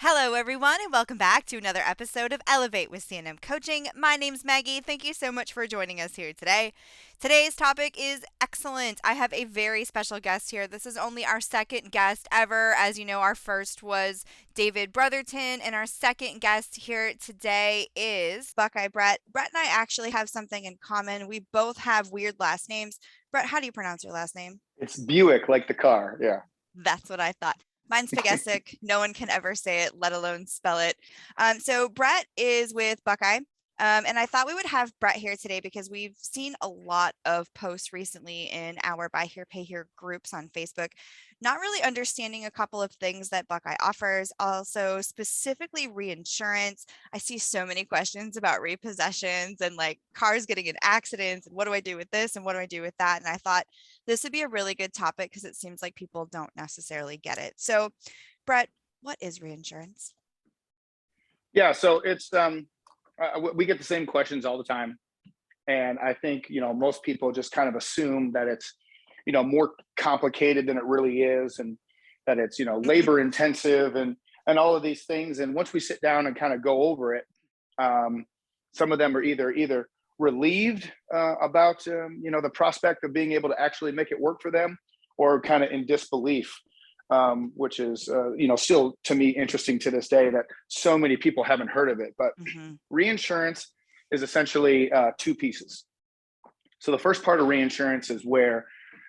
Hello, everyone, and welcome back to another episode of Elevate with C&M Coaching. My name's Maggie. Thank you so much for joining us here today. Today's topic is excellent. I have a very special guest here. This is only our second guest ever. As you know, our first was David Brotherton, and our second guest here today is Buckeye Bret. Bret and I actually have something in common. We both have weird last names. Bret, how do you pronounce your last name? It's Buick, like the car. Yeah. That's what I thought. Mine's Spagessic. No one can ever say it, let alone spell it. So Bret is with Buckeye. And I thought we would have Bret here today because we've seen a lot of posts recently in our Buy Here, Pay Here groups on Facebook, not really understanding a couple of things that Buckeye offers. Also, specifically reinsurance. I see so many questions about repossessions and like cars getting in accidents and what do I do with this and what do I do with that? And I thought this would be a really good topic because it seems like people don't necessarily get it. So, Bret, what is reinsurance? Yeah, so it's we get the same questions all the time, and I think most people just kind of assume that it's more complicated than it really is, and that it's labor intensive and all of these things. And once we sit down and kind of go over it, some of them are either relieved about the prospect of being able to actually make it work for them, or kind of in disbelief. Which is, still to me interesting to this day that so many people haven't heard of it. But reinsurance is essentially two pieces. So the first part of reinsurance is where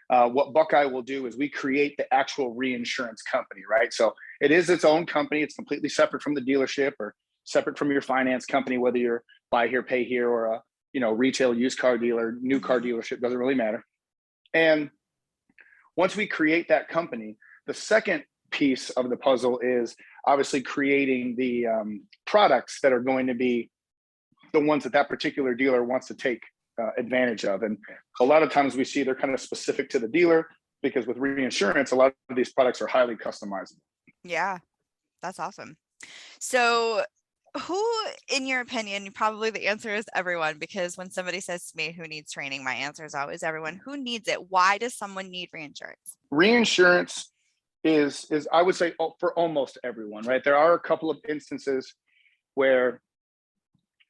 what Buckeye will do is we create the actual reinsurance company, right? So it is its own company. It's completely separate from the dealership or separate from your finance company, whether you're buy here, pay here, or a retail used car dealer, new car dealership, doesn't really matter. And once we create that company, the second piece of the puzzle is obviously creating the products that are going to be the ones that particular dealer wants to take advantage of. And a lot of times we see they're kind of specific to the dealer, because with reinsurance, a lot of these products are highly customizable. Yeah, that's awesome. So who, in your opinion, probably the answer is everyone, because when somebody says to me, who needs training? My answer is always everyone. Who needs it? Why does someone need reinsurance? Reinsurance is I would say for almost everyone, right? There are a couple of instances where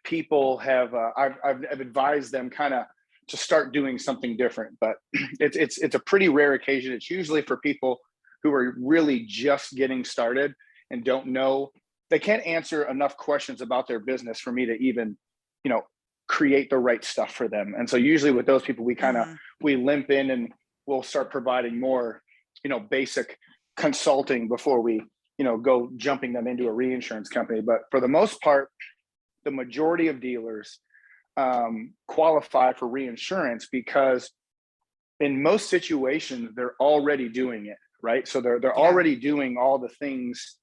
people have I've advised them kind of to start doing something different, but it's a pretty rare occasion. It's usually for people who are really just getting started and don't know, they can't answer enough questions about their business for me to even create the right stuff for them. And so usually with those people, we kind of we limp in and we'll start providing more basic consulting before we go jumping them into a reinsurance company. But for the most part, the majority of dealers qualify for reinsurance because in most situations they're already doing it, right? So they're already doing all the things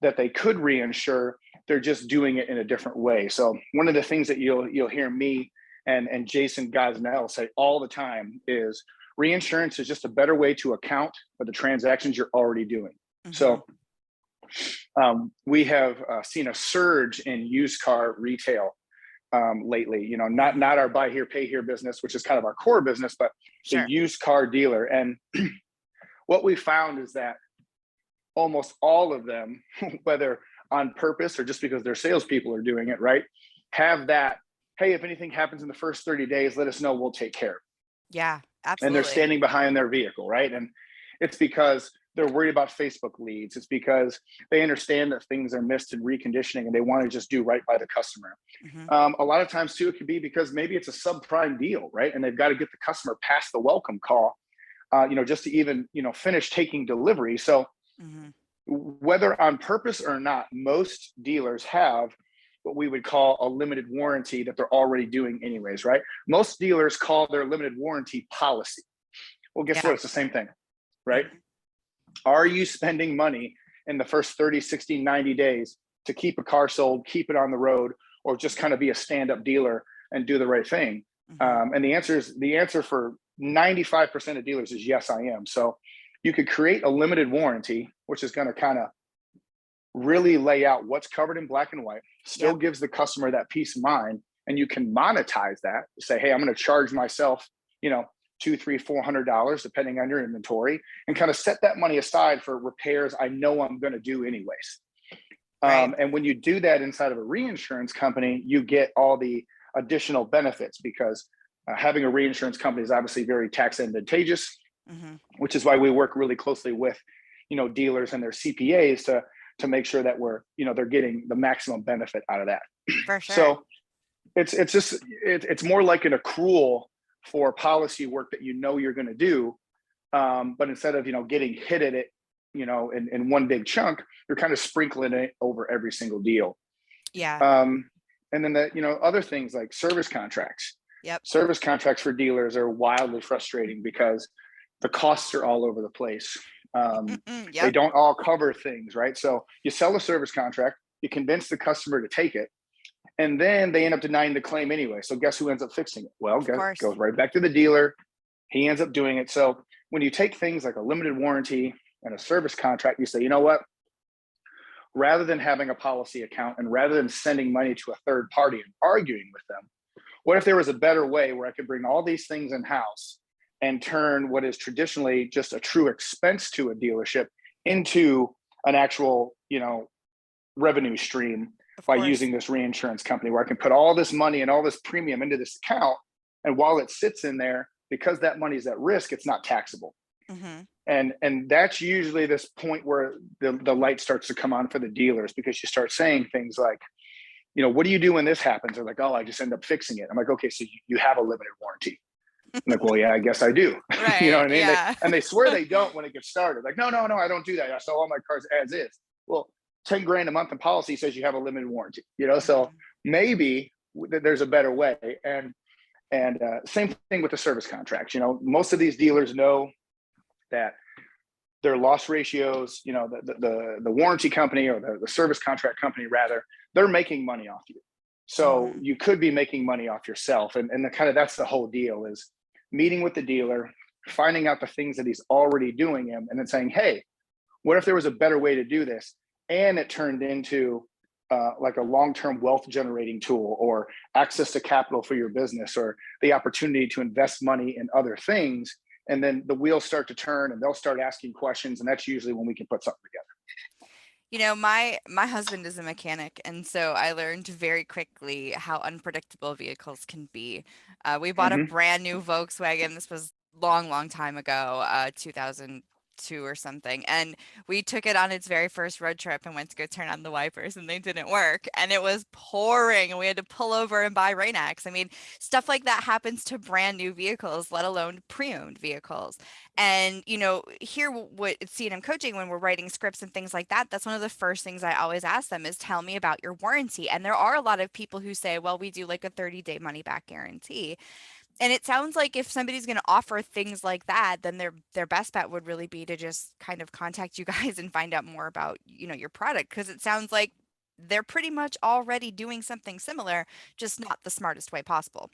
that they could reinsure. They're just doing it in a different way. So one of the things that you'll hear me and Jason Gosnell say all the time is reinsurance is just a better way to account for the transactions you're already doing. So we have seen a surge in used car retail lately, not our buy here, pay here business, which is kind of our core business, but the used car dealer. And what we found is that almost all of them, whether on purpose or just because their salespeople are doing it, right, have that, hey, if anything happens in the first 30 days, let us know, we'll take care of it. Yeah, absolutely. And they're standing behind their vehicle, right? And it's because they're worried about Facebook leads. It's because they understand that things are missed in reconditioning and they want to just do right by the customer. A lot of times too, it could be because maybe it's a subprime deal, right? And they've got to get the customer past the welcome call, just to even, finish taking delivery. So whether on purpose or not, most dealers have what we would call a limited warranty that they're already doing anyways, right? Most dealers call their limited warranty policy. Well, guess what? It's the same thing, right? Are you spending money in the first 30, 60, 90 days to keep a car sold, keep it on the road, or just kind of be a stand-up dealer and do the right thing? And the answer for 95% of dealers is yes, I am. So you could create a limited warranty, which is going to kind of really lay out what's covered in black and white, still gives the customer that peace of mind, and you can monetize that. Say, hey, I'm going to charge myself, $200, $300, $400, depending on your inventory, and kind of set that money aside for repairs I know I'm going to do anyways. Right. And when you do that inside of a reinsurance company, you get all the additional benefits because having a reinsurance company is obviously very tax advantageous, which is why we work really closely with, dealers and their CPAs to make sure that we're, they're getting the maximum benefit out of that. For sure. So it's more like an accrual for policy work that you're going to do, but instead of getting hit at it, in one big chunk, you're kind of sprinkling it over every single deal. Yeah. And then other things like service contracts. Yep. Service contracts for dealers are wildly frustrating because the costs are all over the place. Yep. They don't all cover things, right? So you sell a service contract, you convince the customer to take it, and then they end up denying the claim anyway. So guess who ends up fixing it? Well, goes right back to the dealer. He ends up doing it. So when you take things like a limited warranty and a service contract, you say, you know what? Rather than having a policy account and rather than sending money to a third party and arguing with them, what if there was a better way where I could bring all these things in-house and turn what is traditionally just a true expense to a dealership into an actual, revenue stream by using this reinsurance company, where I can put all this money and all this premium into this account. And while it sits in there, because that money is at risk, it's not taxable. And that's usually this point where the light starts to come on for the dealers, because you start saying things like, what do you do when this happens? They're like, oh, I just end up fixing it. I'm like, okay, so you have a limited warranty. I'm like, well, yeah, I guess I do. Right, you know what I mean? yeah. And they swear they don't when it gets started. Like, no, I don't do that. I sell all my cars as is. Well, 10 grand a month in policy says you have a limited warranty, so maybe there's a better way. And same thing with the service contracts. Most of these dealers know that their loss ratios, the warranty company or the service contract company, rather, they're making money off you. So you could be making money off yourself. And that's the whole deal, is meeting with the dealer, finding out the things that he's already doing and then saying, hey, what if there was a better way to do this? And it turned into like a long-term wealth generating tool, or access to capital for your business, or the opportunity to invest money in other things. And then the wheels start to turn and they'll start asking questions. And that's usually when we can put something together. My husband is a mechanic, and so I learned very quickly how unpredictable vehicles can be. We bought a brand new Volkswagen. This was long time ago, 2002 or something, and we took it on its very first road trip and went to go turn on the wipers, and they didn't work, and it was pouring, and we had to pull over and buy Rain-X. I mean, stuff like that happens to brand new vehicles, let alone pre-owned vehicles. And here what at C&M coaching, when we're writing scripts and things like that, that's one of the first things I always ask them is, tell me about your warranty. And there are a lot of people who say, well, we do like a 30-day money back guarantee. And it sounds like if somebody's going to offer things like that, then their best bet would really be to just kind of contact you guys and find out more about, your product, because it sounds like they're pretty much already doing something similar, just not the smartest way possible.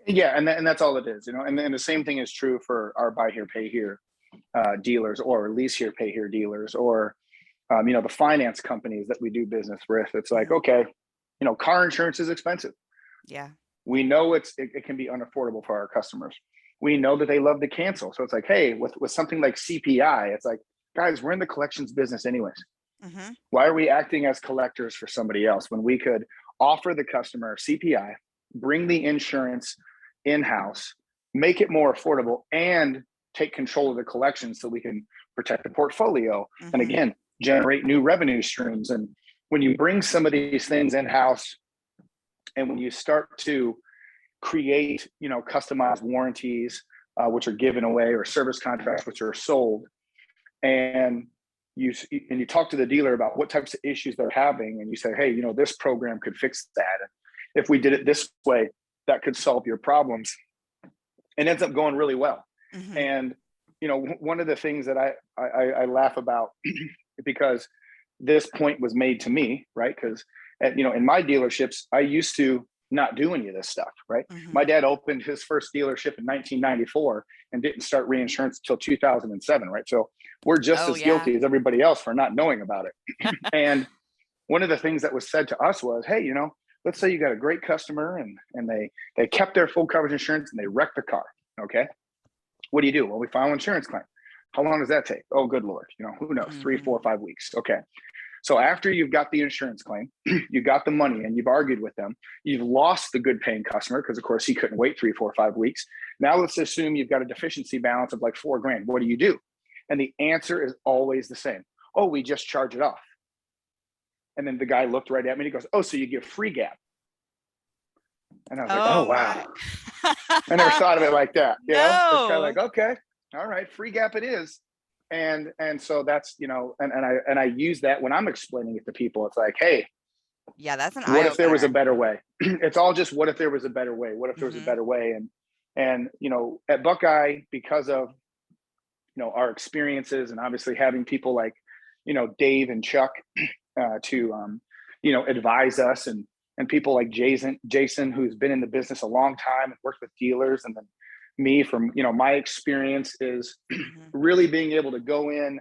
Yeah, and that's all it is, and the same thing is true for our buy here, pay here dealers, or lease here, pay here dealers, or the finance companies that we do business with. It's like, okay, car insurance is expensive. Yeah. We know it can be unaffordable for our customers. We know that they love to cancel. So it's like, hey, with something like CPI, it's like, guys, we're in the collections business anyways. Why are we acting as collectors for somebody else when we could offer the customer CPI, bring the insurance in-house, make it more affordable, and take control of the collections so we can protect the portfolio and again, generate new revenue streams. And when you bring some of these things in-house, and when you start to create, customized warranties, which are given away, or service contracts, which are sold, and you talk to the dealer about what types of issues they're having, and you say, hey, this program could fix that. And if we did it this way, that could solve your problems. It ends up going really well. And, one of the things that I laugh about, because this point was made to me, right? Because in my dealerships, I used to not do any of this stuff, right? My dad opened his first dealership in 1994 and didn't start reinsurance until 2007, right? So we're just as guilty as everybody else for not knowing about it. And one of the things that was said to us was, hey, let's say you got a great customer and they kept their full coverage insurance and they wrecked the car. Okay. What do you do? Well, we file an insurance claim. How long does that take? Oh, good Lord. Who knows? 3, 4, 5 weeks. Okay. So after you've got the insurance claim, you got the money and you've argued with them, you've lost the good paying customer because of course he couldn't wait 3, 4, 5 weeks. Now let's assume you've got a deficiency balance of like $4,000. What do you do? And the answer is always the same. Oh, we just charge it off. And then the guy looked right at me and he goes, oh, so you give free gap. And I was like, oh, wow. I never thought of it like that. It's kind of like, okay, all right, free gap it is. And so that's, and I use that when I'm explaining it to people. It's like, hey, yeah, that's an what if there was a better way? It's all just, what if there was a better way? What if there was a better way? And at Buckeye, because of, our experiences and obviously having people like, Dave and Chuck to, advise us and people like Jason, who's been in the business a long time and worked with dealers, and then me from, my experience is really being able to go in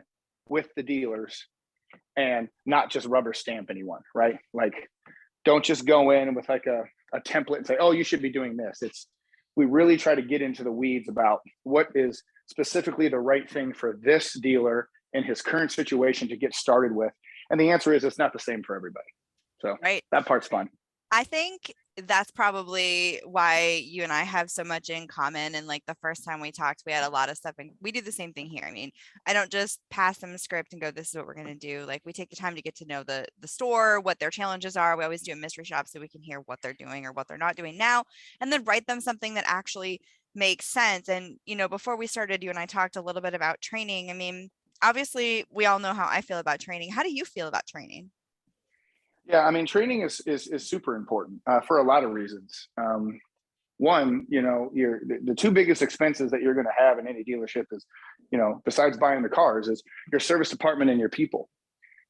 with the dealers and not just rubber stamp anyone, right? Like, don't just go in with like a template and say, oh, you should be doing this. We really try to get into the weeds about what is specifically the right thing for this dealer in his current situation to get started with. And the answer is it's not the same for everybody. So that part's fun. I think that's probably why you and I have so much in common. And like the first time we talked, we had a lot of stuff, and we do the same thing here. I mean, I don't just pass them a script and go, this is what we're going to do. Like, we take the time to get to know the store, what their challenges are. We always do a mystery shop so we can hear what they're doing or what they're not doing now, and then write them something that actually makes sense. And, before we started, you and I talked a little bit about training. I mean, obviously we all know how I feel about training. How do you feel about training? Yeah, I mean, training is super important for a lot of reasons. One, the two biggest expenses that you're going to have in any dealership is, besides buying the cars, is your service department and your people.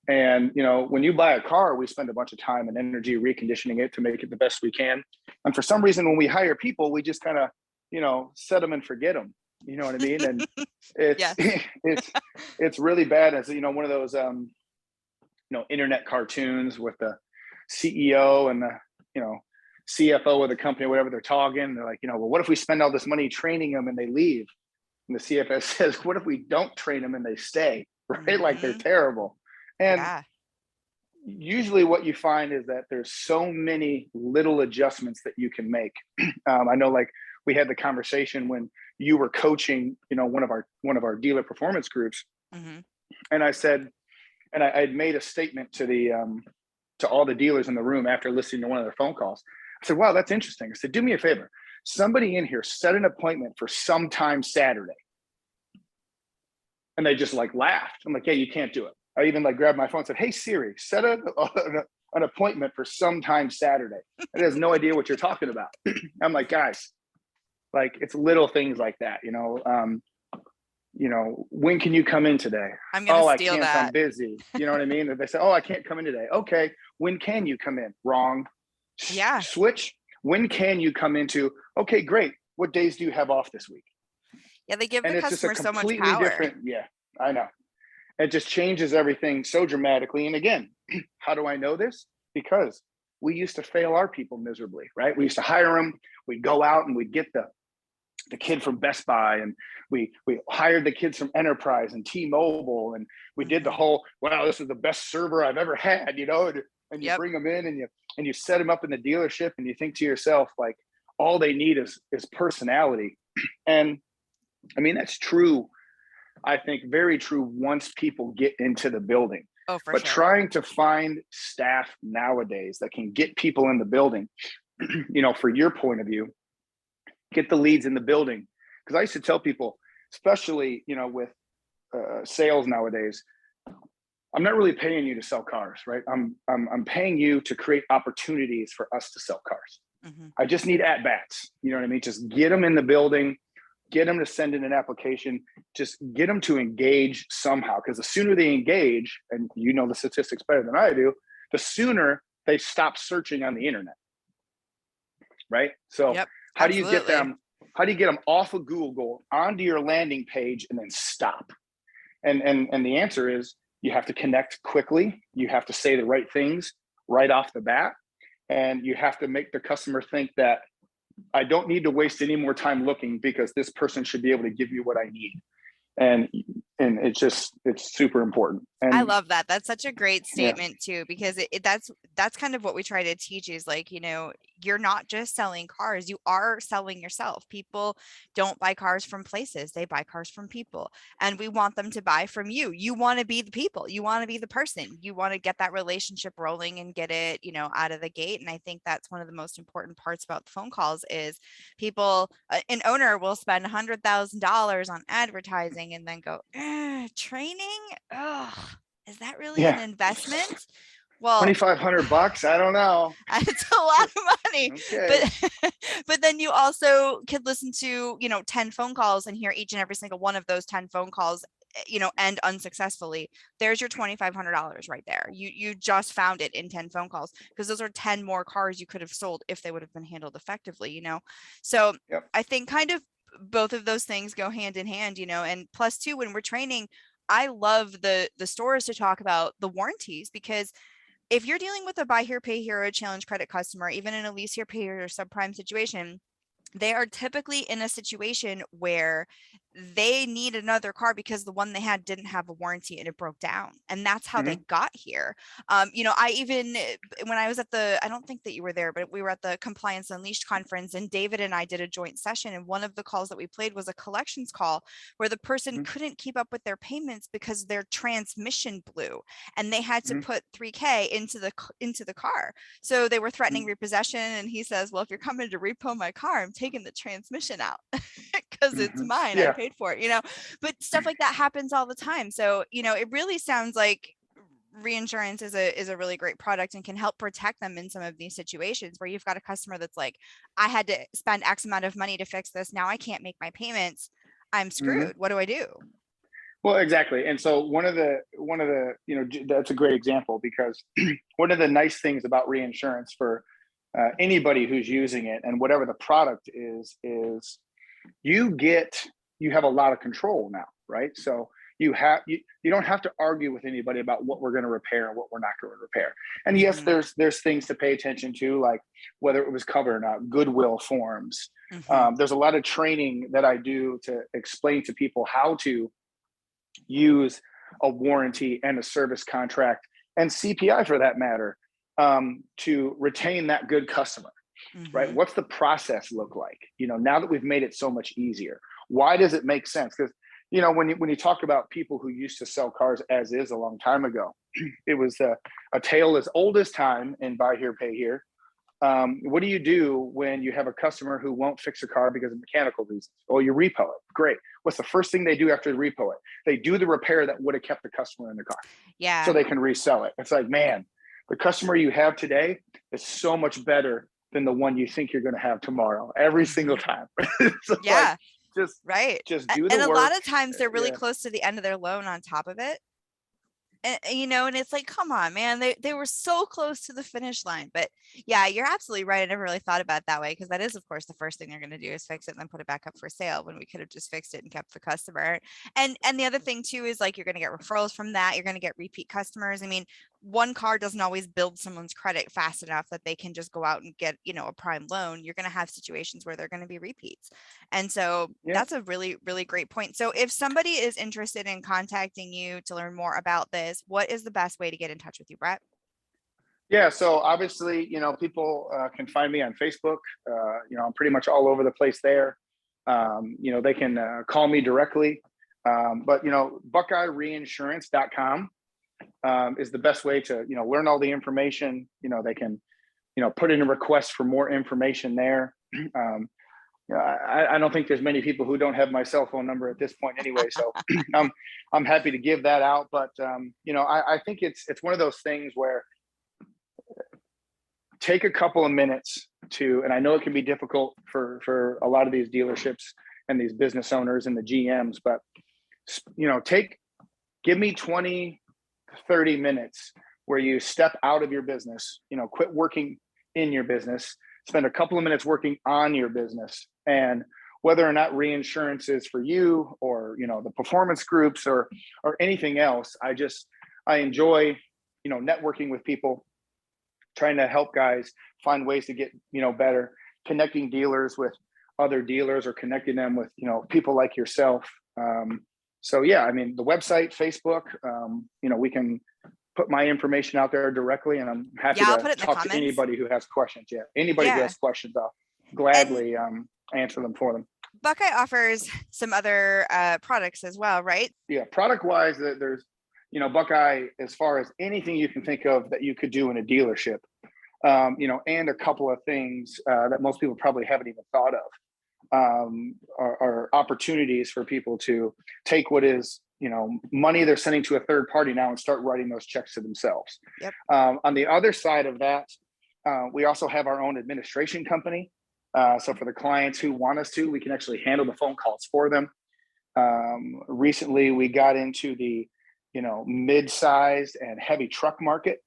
And, when you buy a car, we spend a bunch of time and energy reconditioning it to make it the best we can. And for some reason, when we hire people, we just kind of, set them and forget them. You know what I mean? And it's it's really bad. As one of those internet cartoons with the CEO and the CFO of the company, whatever, they're talking. They're like, well, what if we spend all this money training them and they leave? And the CFO says, what if we don't train them and they stay? Right? Like, they're terrible. And usually what you find is that there's so many little adjustments that you can make. I know, like, we had the conversation when you were coaching, one of our dealer performance groups. And I said, and I had made a statement to all the dealers in the room after listening to one of their phone calls. I said, wow, that's interesting. I said, do me a favor. Somebody in here set an appointment for sometime Saturday. And they just like laughed. I'm like, yeah, you can't do it. I even like grabbed my phone and said, hey, Siri, set an appointment for sometime Saturday. It has no idea what you're talking about. I'm like, guys, like, it's little things like that, when can you come in today? I'm going to steal that. I'm busy. You know what I mean? If they say, oh, I can't come in today. Okay. When can you come in? Wrong. Yeah. Switch. When can you come into? Okay, great. What days do you have off this week? Yeah. They give the customer so much power. Yeah, I know. It just changes everything so dramatically. And again, how do I know this? Because we used to fail our people miserably, right? We used to hire them. We'd go out and we'd get the kid from Best Buy, and we hired the kids from Enterprise and T-Mobile, and we did the whole, wow, this is the best server I've ever had, and you bring them in and you set them up in the dealership, and you think to yourself, like, all they need is personality. And I mean, that's true. I think very true once people get into the building. Oh, for but sure. Trying to find staff nowadays that can get people in the building, for your point of view, get the leads in the building. Because I used to tell people, especially, with sales nowadays, I'm not really paying you to sell cars, right? I'm paying you to create opportunities for us to sell cars. I just need at-bats. You know what I mean? Just get them in the building, get them to send in an application, just get them to engage somehow. Because the sooner they engage, and the statistics better than I do, the sooner they stop searching on the internet, right? So how do you get them off of Google onto your landing page and then stop? And the answer is, you have to connect quickly. You have to say the right things right off the bat. And you have to make the customer think that I don't need to waste any more time looking because this person should be able to give me what I need. And it's super important. And I love that. That's such a great yeah. statement too, because that's kind of what we try to teach is like, you're not just selling cars, you are selling yourself. People don't buy cars from places, they buy cars from people. And we want them to buy from you. You want to be the people, you want to be the person, you want to get that relationship rolling and get it, out of the gate. And I think that's one of the most important parts about the phone calls is people, an owner will spend $100,000 on advertising and then go, training? Ugh. Is that really an Yeah. investment? Well, $2,500. I don't know. it's a lot of money, Okay. but then you also could listen to, 10 phone calls and hear each and every single one of those 10 phone calls, end unsuccessfully. There's your $2,500 right there. You just found it in 10 phone calls because those are 10 more cars you could have sold if they would have been handled effectively, So Yep. I think kind of both of those things go hand in hand, and plus two, when we're training, I love the stores to talk about the warranties, because if you're dealing with a buy here, pay here, or challenge credit customer, even in a lease here, pay here, or subprime situation, they are typically in a situation where they need another car because the one they had didn't have a warranty and it broke down. And that's how they got here. I even, when I was at I don't think that you were there, but we were at the Compliance Unleashed conference, and David and I did a joint session. And one of the calls that we played was a collections call where the person couldn't keep up with their payments because their transmission blew and they had to put 3K into the car. So they were threatening repossession. And he says, well, if you're coming to repo my car, I'm taking the transmission out because it's mine. Yeah. I paid for it, but stuff like that happens all the time. So, it really sounds like Reinsurance is a really great product and can help protect them in some of these situations where you've got a customer that's like, I had to spend X amount of money to fix this. Now I can't make my payments. I'm screwed. What do I do? Well, exactly. And so one of the, that's a great example because one of the nice things about Reinsurance for anybody who's using it and whatever the product is you have a lot of control now, right? So you don't have to argue with anybody about what we're going to repair and what we're not going to repair. And yes, there's things to pay attention to, like whether it was covered or not, goodwill forms. There's a lot of training that I do to explain to people how to use a warranty and a service contract and CPI for that matter, to retain that good customer. Right? What's the process look like? Now that we've made it so much easier, why does it make sense? Because, when you talk about people who used to sell cars as is a long time ago, it was a tale as old as time in buy here, pay here. What do you do when you have a customer who won't fix a car because of mechanical reasons? Oh, you repo it. Great. What's the first thing they do after they repo it? They do the repair that would have kept the customer in the car. Yeah. So they can resell it. It's like, man, the customer you have today is so much better than the one you think you're going to have tomorrow every single time. So yeah. Just do the work. And a lot of times they're really close to the end of their loan on top of it. And and it's like, come on, man, they were so close to the finish line. But yeah, you're absolutely right. I never really thought about it that way, because that is, of course, the first thing they're going to do is fix it and then put it back up for sale, when we could have just fixed it and kept the customer. And the other thing too is, like, you're going to get referrals from that. You're going to get repeat customers. I mean, one car doesn't always build someone's credit fast enough that they can just go out and get, a prime loan. You're going to have situations where they're going to be repeats. And so that's a really, really great point. So if somebody is interested in contacting you to learn more about this, what is the best way to get in touch with you, Bret? Yeah, so obviously, people can find me on Facebook. I'm pretty much all over the place there. They can call me directly. But BuckeyeReinsurance.com is the best way to, learn all the information. They can, put in a request for more information there. I don't think there's many people who don't have my cell phone number at this point anyway. So I'm happy to give that out. But, I think it's one of those things where take a couple of minutes to, and I know it can be difficult for a lot of these dealerships and these business owners and the GMs, but, give me 20, 30 minutes where you step out of your business, quit working in your business, spend a couple of minutes working on your business. And whether or not Reinsurance is for you, or, the performance groups or anything else, I enjoy, networking with people, trying to help guys find ways to get, better. connecting dealers with other dealers or connecting them with, people like yourself. So yeah, I mean, the website, Facebook, we can put my information out there directly, and I'm happy I'll to put it in the talk to comments. anybody who has questions. Yeah, anybody who Yeah. has questions, I'll gladly answer them for them. Buckeye offers some other products as well, right? Yeah, product wise, there's, Buckeye, as far as anything you can think of that you could do in a dealership, and a couple of things that most people probably haven't even thought of, are opportunities for people to take what is, money they're sending to a third party now and start writing those checks to themselves. Yep. On the other side of that, we also have our own administration company. So for the clients who want us to, we can actually handle the phone calls for them. Recently, we got into the, mid-sized and heavy truck market.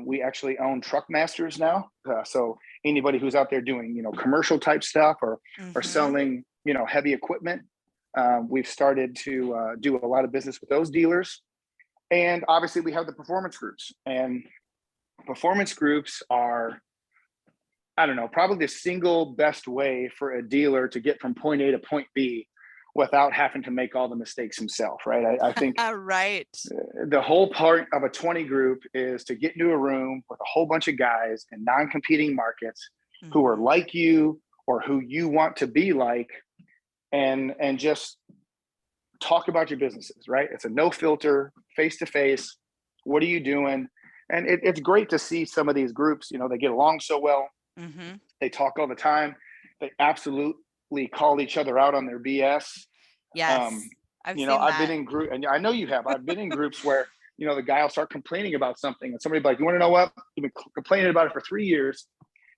We actually own Truck Masters now. So anybody who's out there doing, commercial type stuff or selling, heavy equipment, we've started to do a lot of business with those dealers. And obviously we have the performance groups, and performance groups are, I don't know, probably the single best way for a dealer to get from point A to point B without having to make all the mistakes himself, right? I think right. The whole part of a 20 group is to get into a room with a whole bunch of guys in non-competing markets who are like you or who you want to be like, and just talk about your businesses, right? It's a no filter, face-to-face. What are you doing? And it's great to see some of these groups, they get along so well. They talk all the time. They absolutely call each other out on their BS. Yes. I've been in group, and I know you have. I've been in groups where, the guy will start complaining about something, and somebody will be like, you want to know what? You've been complaining about it for 3 years.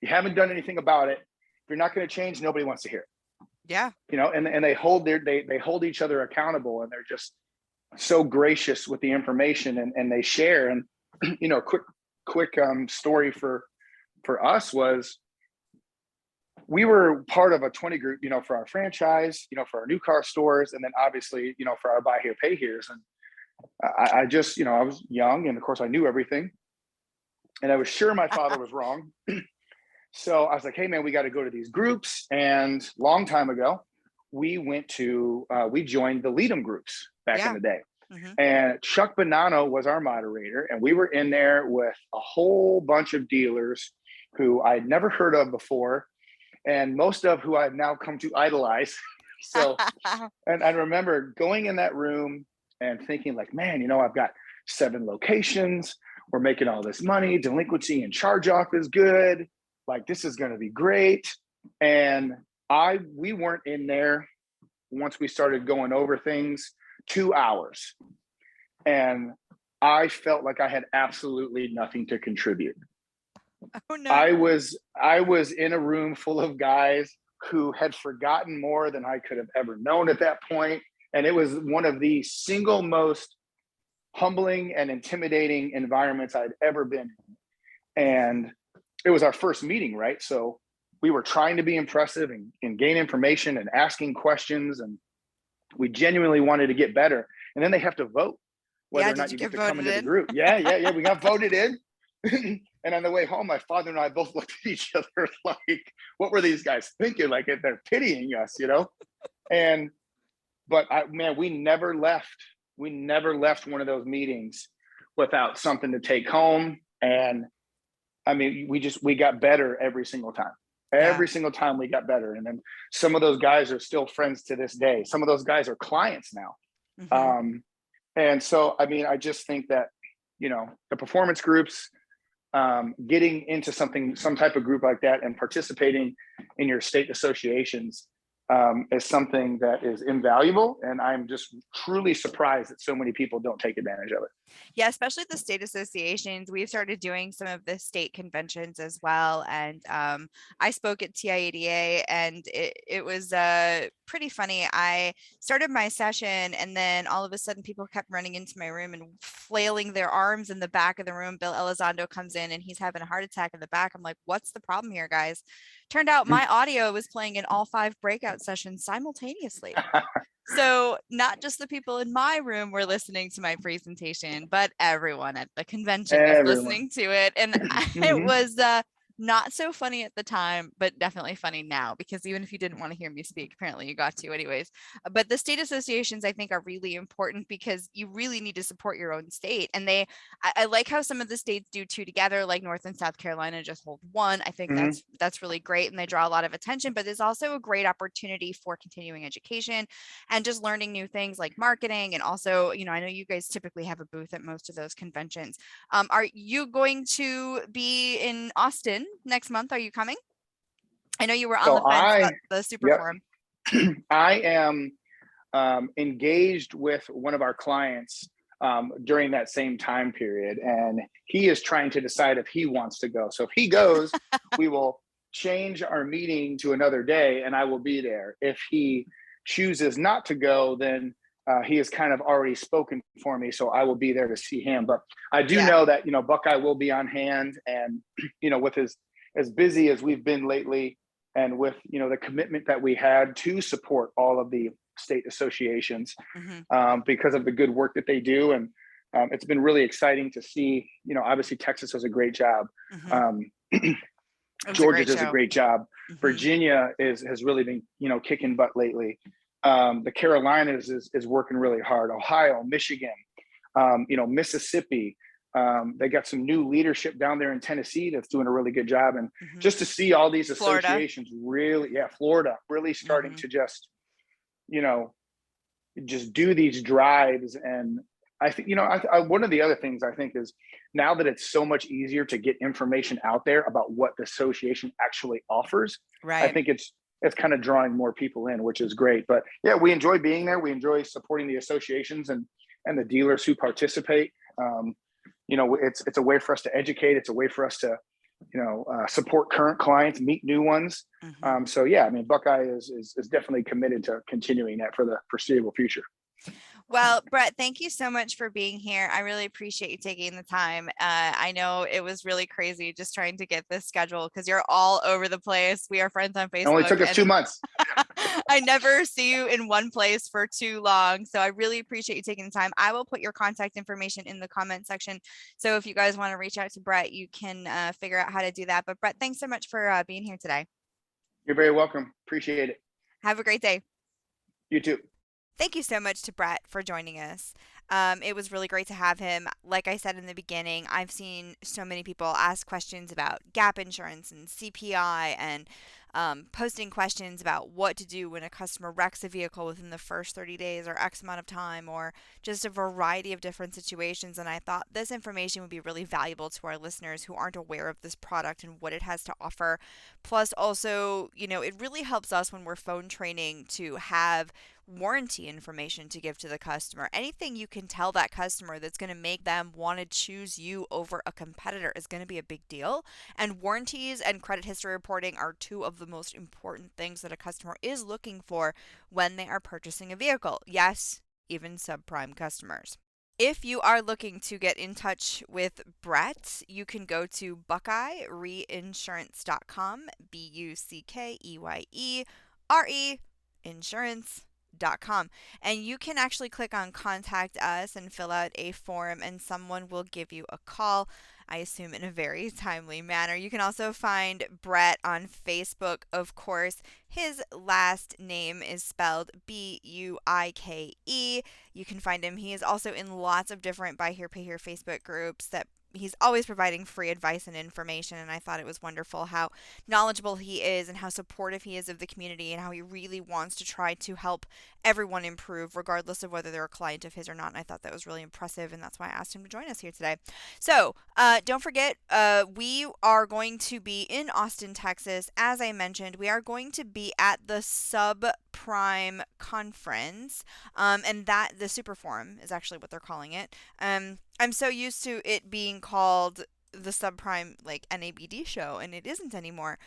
You haven't done anything about it. If you're not going to change, nobody wants to hear it. Yeah. And they hold they hold each other accountable, and they're just so gracious with the information, and they share. And, quick story for us was, we were part of a 20 group, for our franchise, for our new car stores, and then obviously, for our buy here, pay here's. And I just, I was young, and of course I knew everything, and I was sure my father was wrong. So I was like, hey man, we got to go to these groups. And long time ago, we joined the Lead'em groups back in the day. And Chuck Bonanno was our moderator, and we were in there with a whole bunch of dealers who I'd never heard of before, and most of who I've now come to idolize. So, and I remember going in that room and thinking like, man, I've got 7 locations. We're making all this money. Delinquency and charge off is good. Like, this is going to be great. And we weren't in there once we started going over things 2 hours. And I felt like I had absolutely nothing to contribute. Oh no. I was in a room full of guys who had forgotten more than I could have ever known at that point. And it was one of the single most humbling and intimidating environments I'd ever been in. And it was our first meeting, right? So we were trying to be impressive and gain information and asking questions, and we genuinely wanted to get better. And then they have to vote whether or not you get to come into the group. Yeah. We got voted in. And on the way home, my father and I both looked at each other like, what were these guys thinking? Like, they're pitying us, But we never left. We never left one of those meetings without something to take home. And I mean, we got better every single time. Every single time we got better. And then some of those guys are still friends to this day. Some of those guys are clients now. And so, I mean, I just think that, the performance groups, getting into some type of group like that and participating in your state associations is something that is invaluable. And I'm just truly surprised that so many people don't take advantage of it. Yeah, especially the state associations. We've started doing some of the state conventions as well. And I spoke at TIADA, and it was pretty funny. I started my session, and then all of a sudden people kept running into my room and flailing their arms in the back of the room. Bill Elizondo comes in, and he's having a heart attack in the back. I'm like, what's the problem here, guys? Turned out my audio was playing in all 5 breakout sessions simultaneously. So not just the people in my room were listening to my presentation, but everyone at the convention was listening to it. And it was Not so funny at the time, but definitely funny now, because even if you didn't want to hear me speak, apparently you got to anyways. But the state associations, I think, are really important because you really need to support your own state. And I like how some of the states do two together, like North and South Carolina just hold one. I think Mhm. that's really great, and they draw a lot of attention. But there's also a great opportunity for continuing education and just learning new things like marketing. And also, I know you guys typically have a booth at most of those conventions. Are you going to be in Austin next month? Are you coming? I know you were on So the fence about the super yep, forum. I am engaged with one of our clients during that same time period, and he is trying to decide if he wants to go. So if he goes, we will change our meeting to another day, and I will be there. If he chooses not to go, then he has kind of already spoken for me, so I will be there to see him. But I do Yeah. know that Buckeye will be on hand, and with his as busy as we've been lately, and with the commitment that we had to support all of the state associations Hmm. because of the good work that they do. And it's been really exciting to see, obviously Texas does a great job. Hmm. Um, It was a Georgia great does a show. great job. Hmm. Virginia has really been, kicking butt lately. The Carolinas is working really hard. Ohio, Michigan, Mississippi. They got some new leadership down there in Tennessee that's doing a really good job. And Hmm. just to see all these Florida. associations really, yeah, Florida really starting Hmm. to you know, just do these drives. And I think, one of the other things I think is now that it's so much easier to get information out there about what the association actually offers, I Right. think it's kind of drawing more people in, which is great. But yeah, we enjoy being there. We enjoy supporting the associations and the dealers who participate. It's a way for us to educate. It's a way for us to support current clients, meet new ones. Hmm. So yeah, I mean, Buckeye is definitely committed to continuing that for the foreseeable future. Well, Bret, thank you so much for being here. I really appreciate you taking the time. I know it was really crazy just trying to get this schedule because you're all over the place. We are friends on It only Facebook, took us and 2 months. I never see you in one place for too long. So I really appreciate you taking the time. I will put your contact information in the comment section. So if you guys want to reach out to Bret, you can figure out how to do that. But Bret, thanks so much for being here today. You're very welcome. Appreciate it. Have a great day. You too. Thank you so much to Bret for joining us. It was really great to have him. Like I said in the beginning, I've seen so many people ask questions about gap insurance and CPI and posting questions about what to do when a customer wrecks a vehicle within the first 30 days or X amount of time, or just a variety of different situations. And I thought this information would be really valuable to our listeners who aren't aware of this product and what it has to offer. Plus, also, it really helps us when we're phone training to have warranty information to give to the customer. Anything you can tell that customer that's going to make them want to choose you over a competitor is going to be a big deal. And warranties and credit history reporting are two of the most important things that a customer is looking for when they are purchasing a vehicle. Yes, even subprime customers. If you are looking to get in touch with Bret, you can go to Buckeye Reinsurance.com, Buckeye Insurance.com. And you can actually click on contact us and fill out a form, and someone will give you a call, I assume in a very timely manner. You can also find Bret on Facebook, of course. His last name is spelled Buike. You can find him. He is also in lots of different Buy Here Pay Here Facebook groups that he's always providing free advice and information. And I thought it was wonderful how knowledgeable he is and how supportive he is of the community and how he really wants to try to help everyone improve regardless of whether they're a client of his or not. And I thought that was really impressive, and that's why I asked him to join us here today. So don't forget, we are going to be in Austin, Texas. As I mentioned, we are going to be at the Subprime Conference, and that the Super Forum is actually what they're calling it. I'm so used to it being called the subprime like NABD show, and it isn't anymore.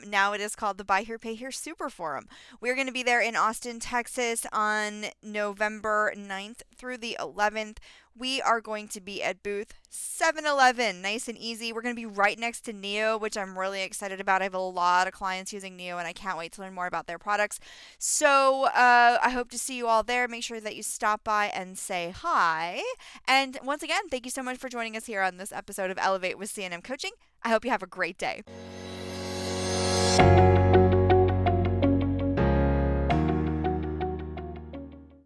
Now it is called the Buy Here Pay Here Super Forum. We're going to be there in Austin, Texas on November 9th through the 11th. we are going to be at booth 711. Nice and easy. We're going to be right next to Neo, which I'm really excited about. I have a lot of clients using Neo, and I can't wait to learn more about their products. So I hope to see you all there. Make sure that you stop by and say hi. And once again, thank you so much for joining us here on this episode of Elevate with C&M Coaching. I hope you have a great day.